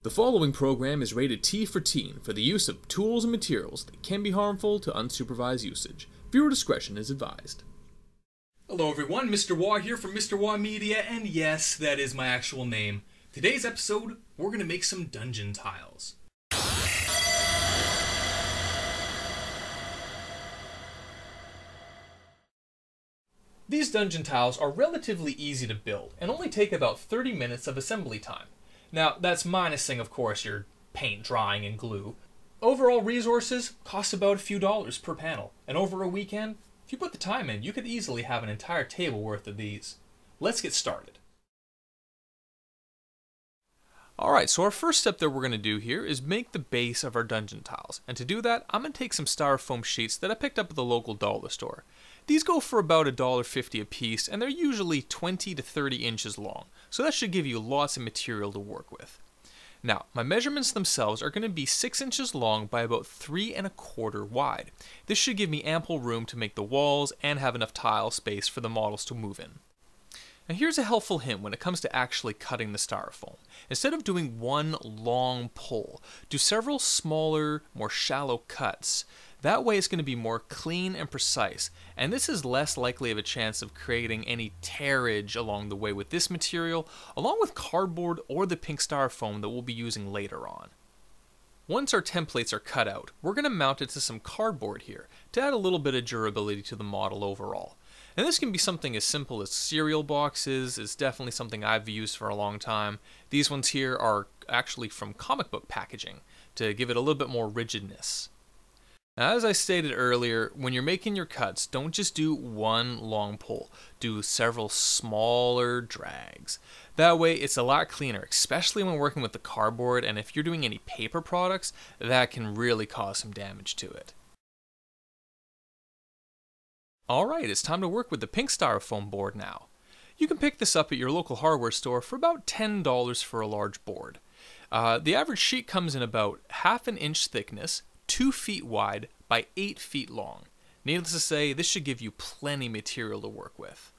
The following program is rated T for teen for the use of tools and materials that can be harmful to unsupervised usage. Viewer discretion is advised. Hello everyone, Mr. Waugh here from Mr. Waugh Media, and yes, that is my actual name. Today's episode, we're going to make some dungeon tiles. These dungeon tiles are relatively easy to build, and only take about 30 minutes of assembly time. Now, that's minusing, of course, your paint, drying, and glue. Overall resources cost about a few dollars per panel, and over a weekend, if you put the time in, you could easily have an entire table worth of these. Let's get started. Alright, so our first step that we're going to do here is make the base of our dungeon tiles. And to do that, I'm going to take some styrofoam sheets that I picked up at the local dollar store. These go for about $1.50 a piece, and they're usually 20 to 30 inches long, so that should give you lots of material to work with. Now, my measurements themselves are going to be 6 inches long by about 3 1/4 wide. This should give me ample room to make the walls and have enough tile space for the models to move in. Now here's a helpful hint when it comes to actually cutting the styrofoam. Instead of doing one long pull, do several smaller, more shallow cuts. That way it's going to be more clean and precise, and this is less likely of a chance of creating any tearage along the way with this material, along with cardboard or the pink styrofoam that we'll be using later on. Once our templates are cut out, we're going to mount it to some cardboard here to add a little bit of durability to the model overall. And this can be something as simple as cereal boxes. It's definitely something I've used for a long time. These ones here are actually from comic book packaging to give it a little bit more rigidness. Now, as I stated earlier, when you're making your cuts, don't just do one long pull. Do several smaller drags. That way it's a lot cleaner, especially when working with the cardboard, and if you're doing any paper products, that can really cause some damage to it. Alright, it's time to work with the pink styrofoam board now. You can pick this up at your local hardware store for about $10 for a large board. The average sheet comes in about 1/2 inch thickness, 2 feet wide by 8 feet long. Needless to say, this should give you plenty material to work with.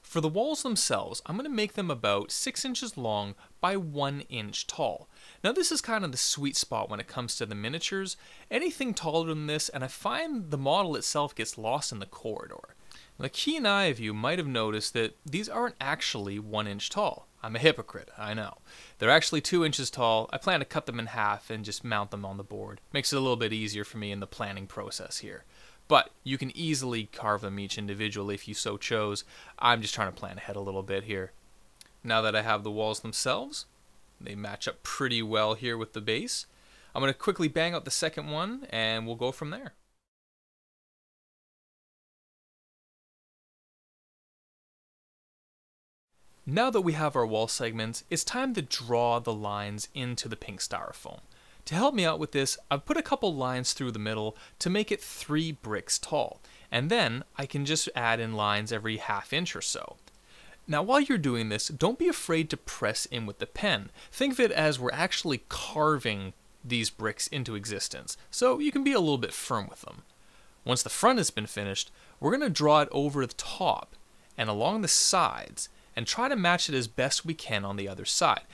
For the walls themselves, I'm going to make them about 6 inches long by 1 inch tall. Now this is kind of the sweet spot when it comes to the miniatures. Anything taller than this, and I find the model itself gets lost in the corridor. The keen eye of you might have noticed that these aren't actually 1 inch tall. I'm a hypocrite, I know. They're actually 2 inches tall. I plan to cut them in half and just mount them on the board. Makes it a little bit easier for me in the planning process here. But you can easily carve them each individually if you so chose. I'm just trying to plan ahead a little bit here. Now that I have the walls themselves, they match up pretty well here with the base. I'm going to quickly bang out the second one and we'll go from there. Now that we have our wall segments, it's time to draw the lines into the pink styrofoam. To help me out with this, I've put a couple lines through the middle to make it 3 bricks tall, and then I can just add in lines every 1/2 inch or so. Now while you're doing this, don't be afraid to press in with the pen. Think of it as we're actually carving these bricks into existence, so you can be a little bit firm with them. Once the front has been finished, we're going to draw it over the top and along the sides, and try to match it as best we can on the other side.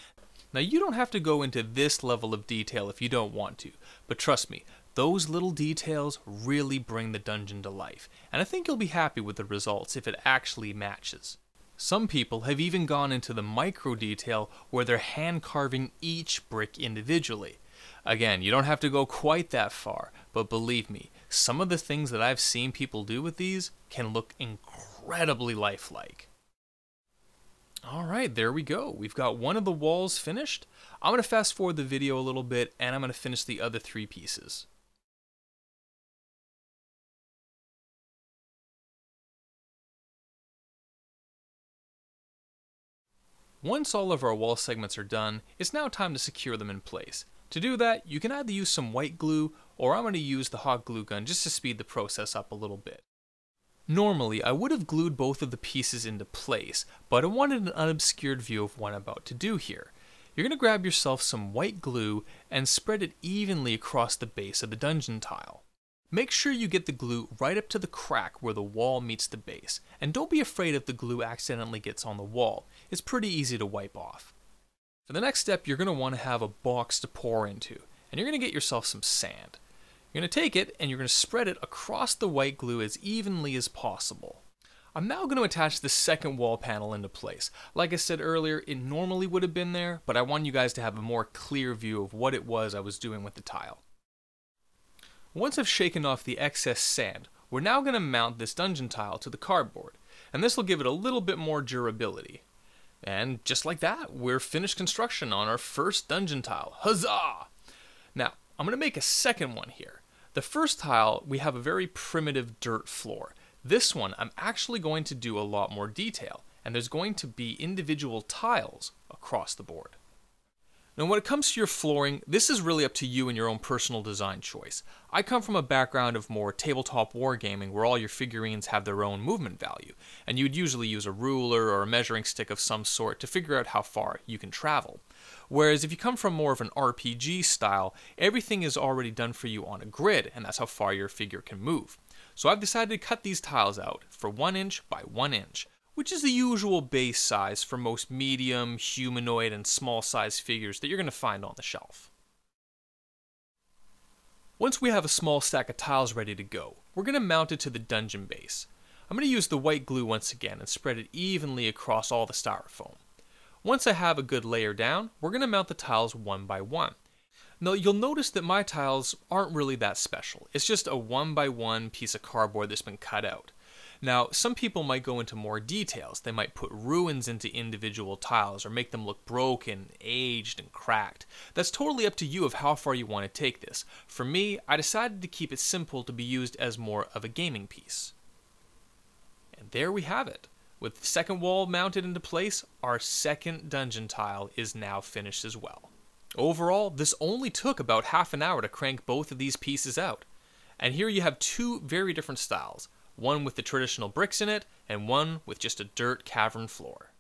Now you don't have to go into this level of detail if you don't want to, but trust me, those little details really bring the dungeon to life, and I think you'll be happy with the results if it actually matches. Some people have even gone into the micro detail where they're hand carving each brick individually. Again, you don't have to go quite that far, but believe me, some of the things that I've seen people do with these can look incredibly lifelike. Alright, there we go. We've got one of the walls finished. I'm going to fast forward the video a little bit and I'm going to finish the other 3 pieces. Once all of our wall segments are done, it's now time to secure them in place. To do that, you can either use some white glue or I'm going to use the hot glue gun just to speed the process up a little bit. Normally, I would have glued both of the pieces into place, but I wanted an unobscured view of what I'm about to do here. You're going to grab yourself some white glue and spread it evenly across the base of the dungeon tile. Make sure you get the glue right up to the crack where the wall meets the base, and don't be afraid if the glue accidentally gets on the wall. It's pretty easy to wipe off. For the next step, you're going to want to have a box to pour into, and you're going to get yourself some sand. You're going to take it and you're going to spread it across the white glue as evenly as possible. I'm now going to attach the second wall panel into place. Like I said earlier, it normally would have been there, but I want you guys to have a more clear view of what it was I was doing with the tile. Once I've shaken off the excess sand, we're now going to mount this dungeon tile to the cardboard, and this will give it a little bit more durability. And just like that, we're finished construction on our first dungeon tile. Huzzah! Now, I'm going to make a second one here. The first tile, we have a very primitive dirt floor. This one, I'm actually going to do a lot more detail, and there's going to be individual tiles across the board. Now when it comes to your flooring, this is really up to you and your own personal design choice. I come from a background of more tabletop wargaming where all your figurines have their own movement value, and you'd usually use a ruler or a measuring stick of some sort to figure out how far you can travel. Whereas if you come from more of an RPG style, everything is already done for you on a grid, and that's how far your figure can move. So I've decided to cut these tiles out for 1 inch by 1 inch, which is the usual base size for most medium, humanoid, and small size figures that you're going to find on the shelf. Once we have a small stack of tiles ready to go, we're going to mount it to the dungeon base. I'm going to use the white glue once again and spread it evenly across all the styrofoam. Once I have a good layer down, we're going to mount the tiles one by one. Now you'll notice that my tiles aren't really that special. It's just a 1 by 1 piece of cardboard that's been cut out. Now, some people might go into more details. They might put ruins into individual tiles or make them look broken, aged, and cracked. That's totally up to you of how far you want to take this. For me, I decided to keep it simple to be used as more of a gaming piece. And there we have it. With the second wall mounted into place, our second dungeon tile is now finished as well. Overall, this only took about half an hour to crank both of these pieces out. And here you have two very different styles. One with the traditional bricks in it, and one with just a dirt cavern floor.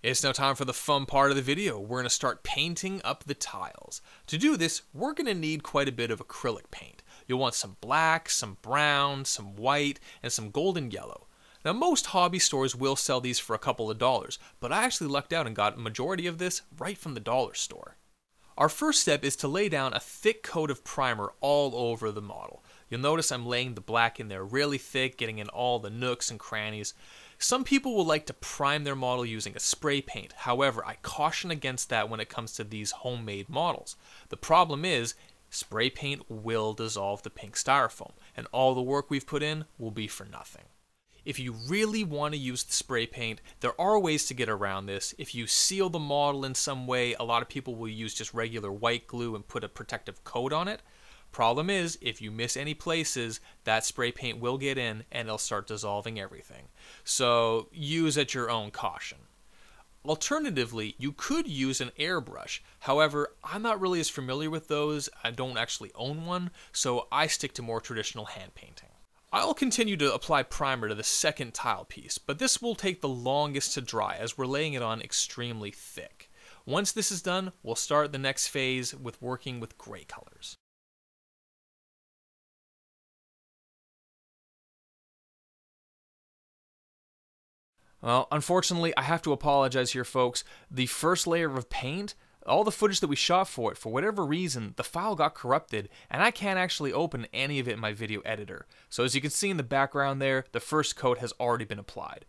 It's now time for the fun part of the video. We're going to start painting up the tiles. To do this, we're going to need quite a bit of acrylic paint. You'll want some black, some brown, some white, and some golden yellow. Now most hobby stores will sell these for a couple of dollars, but I actually lucked out and got a majority of this right from the dollar store. Our first step is to lay down a thick coat of primer all over the model. You'll notice I'm laying the black in there really thick, getting in all the nooks and crannies. Some people will like to prime their model using a spray paint. However, I caution against that when it comes to these homemade models. The problem is, spray paint will dissolve the pink styrofoam, and all the work we've put in will be for nothing. If you really want to use the spray paint, there are ways to get around this. If you seal the model in some way, a lot of people will use just regular white glue and put a protective coat on it. Problem is, if you miss any places, that spray paint will get in and it'll start dissolving everything. So use at your own caution. Alternatively, you could use an airbrush. However, I'm not really as familiar with those. I don't actually own one, so I stick to more traditional hand painting. I'll continue to apply primer to the second tile piece, but this will take the longest to dry as we're laying it on extremely thick. Once this is done, we'll start the next phase with working with gray colors. Well, unfortunately, I have to apologize here, folks. The first layer of paint, all the footage that we shot for it, for whatever reason, the file got corrupted, and I can't actually open any of it in my video editor. So as you can see in the background there, the first coat has already been applied.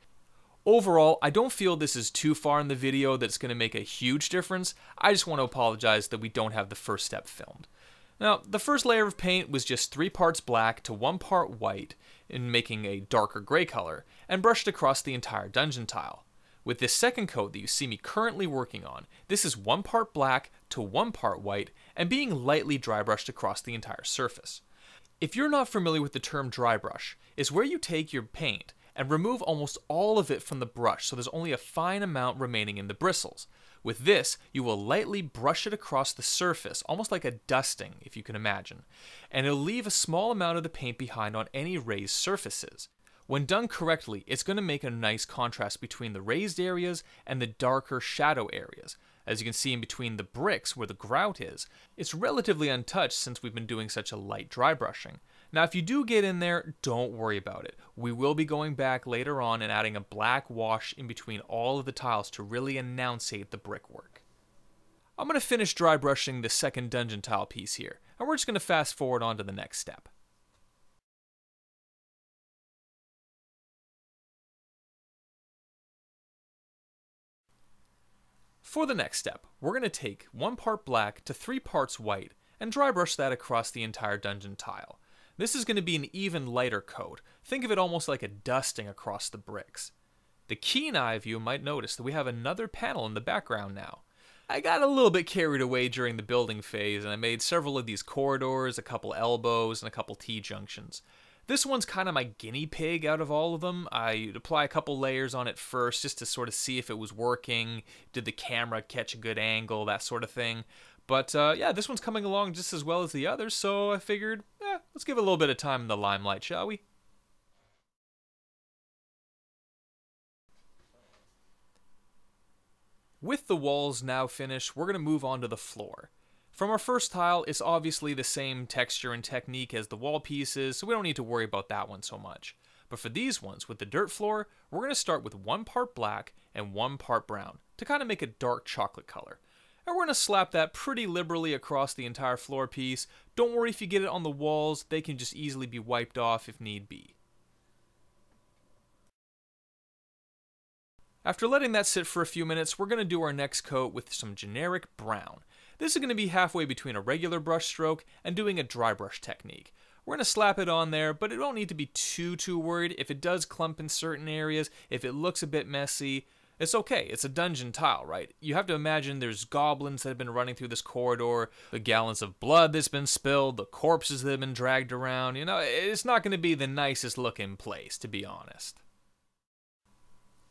Overall, I don't feel this is too far in the video that's going to make a huge difference. I just want to apologize that we don't have the first step filmed. Now, the first layer of paint was just 3 parts black to 1 part white, in making a darker gray color, and brushed across the entire dungeon tile. With this second coat that you see me currently working on, this is 1 part black to 1 part white, and being lightly dry brushed across the entire surface. If you're not familiar with the term dry brush, it's where you take your paint and remove almost all of it from the brush so there's only a fine amount remaining in the bristles. With this, you will lightly brush it across the surface, almost like a dusting, if you can imagine, and it'll leave a small amount of the paint behind on any raised surfaces. When done correctly, it's going to make a nice contrast between the raised areas and the darker shadow areas. As you can see in between the bricks where the grout is, it's relatively untouched since we've been doing such a light dry brushing. Now if you do get in there, don't worry about it. We will be going back later on and adding a black wash in between all of the tiles to really enunciate the brickwork. I'm going to finish dry brushing the second dungeon tile piece here, and we're just going to fast forward on to the next step. For the next step, we're going to take 1 part black to 3 parts white and dry brush that across the entire dungeon tile. This is going to be an even lighter coat. Think of it almost like a dusting across the bricks. The keen eye view might notice that we have another panel in the background now. I got a little bit carried away during the building phase and I made several of these corridors, a couple elbows, and a couple T-junctions. This one's kind of my guinea pig out of all of them. I apply a couple layers on it first just to sort of see if it was working, did the camera catch a good angle, that sort of thing. But yeah, this one's coming along just as well as the others, so I figured, let's give it a little bit of time in the limelight, shall we? With the walls now finished, we're going to move on to the floor. From our first tile, it's obviously the same texture and technique as the wall pieces, so we don't need to worry about that one so much. But for these ones, with the dirt floor, we're going to start with 1 part black and 1 part brown, to kind of make a dark chocolate color. And we're going to slap that pretty liberally across the entire floor piece. Don't worry if you get it on the walls, they can just easily be wiped off if need be. After letting that sit for a few minutes, we're going to do our next coat with some generic brown. This is going to be halfway between a regular brush stroke and doing a dry brush technique. We're going to slap it on there, but it don't need to be too worried. If it does clump in certain areas, if it looks a bit messy, it's okay. It's a dungeon tile, right? You have to imagine there's goblins that have been running through this corridor, the gallons of blood that's been spilled, the corpses that have been dragged around. You know, it's not going to be the nicest looking place, to be honest.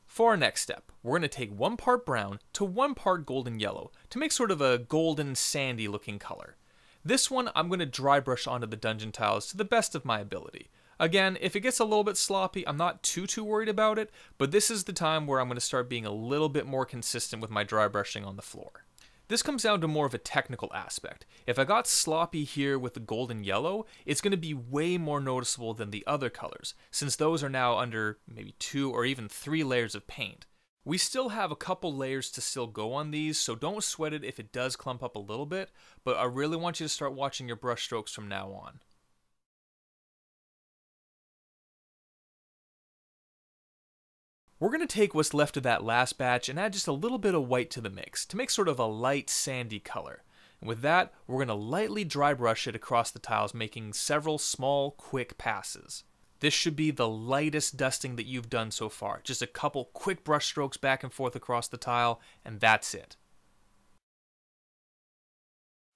For our next step, we're going to take 1 part brown to 1 part golden yellow to make sort of a golden sandy looking color. This one I'm going to dry brush onto the dungeon tiles to the best of my ability. Again, if it gets a little bit sloppy, I'm not too worried about it, but this is the time where I'm going to start being a little bit more consistent with my dry brushing on the floor. This comes down to more of a technical aspect. If I got sloppy here with the golden yellow, it's going to be way more noticeable than the other colors, since those are now under maybe 2 or even 3 layers of paint. We still have a couple layers to still go on these, so don't sweat it if it does clump up a little bit, but I really want you to start watching your brush strokes from now on. We're going to take what's left of that last batch and add just a little bit of white to the mix to make sort of a light sandy color. And with that, we're going to lightly dry brush it across the tiles, making several small, quick passes. This should be the lightest dusting that you've done so far. Just a couple quick brush strokes back and forth across the tile, and that's it.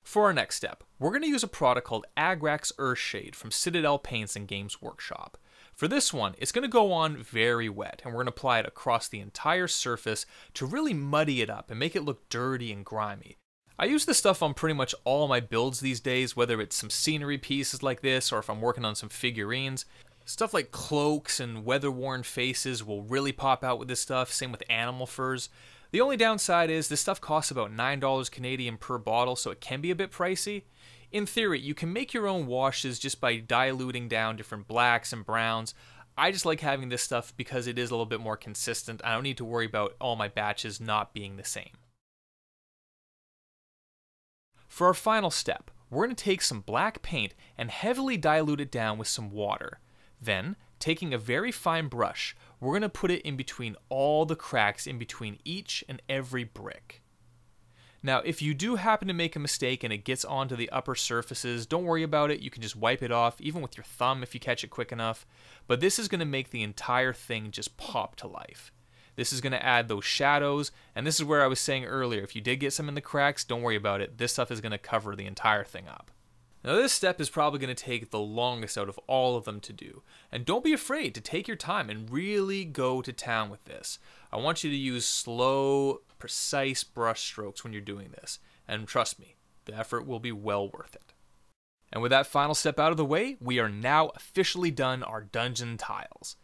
For our next step, we're going to use a product called Agrax Earthshade from Citadel Paints and Games Workshop. For this one, it's going to go on very wet, and we're going to apply it across the entire surface to really muddy it up and make it look dirty and grimy. I use this stuff on pretty much all my builds these days, whether it's some scenery pieces like this or if I'm working on some figurines. Stuff like cloaks and weather-worn faces will really pop out with this stuff, same with animal furs. The only downside is this stuff costs about $9 Canadian per bottle, so it can be a bit pricey. In theory, you can make your own washes just by diluting down different blacks and browns. I just like having this stuff because it is a little bit more consistent. I don't need to worry about all my batches not being the same. For our final step, we're going to take some black paint and heavily dilute it down with some water. Then, taking a very fine brush, we're going to put it in between all the cracks in between each and every brick. Now, if you do happen to make a mistake and it gets onto the upper surfaces, don't worry about it. You can just wipe it off, even with your thumb if you catch it quick enough. But this is going to make the entire thing just pop to life. This is going to add those shadows, and this is where I was saying earlier, if you did get some in the cracks, don't worry about it. This stuff is going to cover the entire thing up. Now this step is probably going to take the longest out of all of them to do, and don't be afraid to take your time and really go to town with this. I want you to use slow, precise brush strokes when you're doing this, and trust me, the effort will be well worth it. And with that final step out of the way, we are now officially done our dungeon tiles.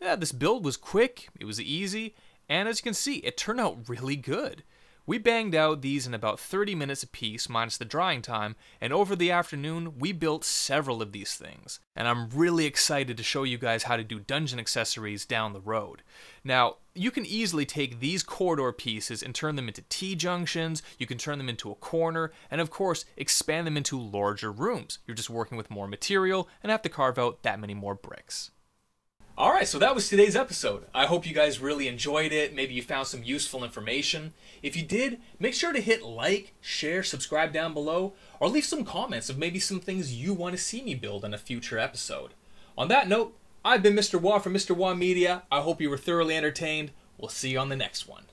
Yeah, this build was quick, it was easy, and as you can see, it turned out really good. We banged out these in about 30 minutes apiece, minus the drying time, and over the afternoon, we built several of these things. And I'm really excited to show you guys how to do dungeon accessories down the road. Now, you can easily take these corridor pieces and turn them into T-junctions, you can turn them into a corner, and of course, expand them into larger rooms. You're just working with more material and have to carve out that many more bricks. Alright, so that was today's episode. I hope you guys really enjoyed it. Maybe you found some useful information. If you did, make sure to hit like, share, subscribe down below, or leave some comments of maybe some things you want to see me build in a future episode. On that note, I've been Mr. Waugh from Mr. Waugh Media. I hope you were thoroughly entertained. We'll see you on the next one.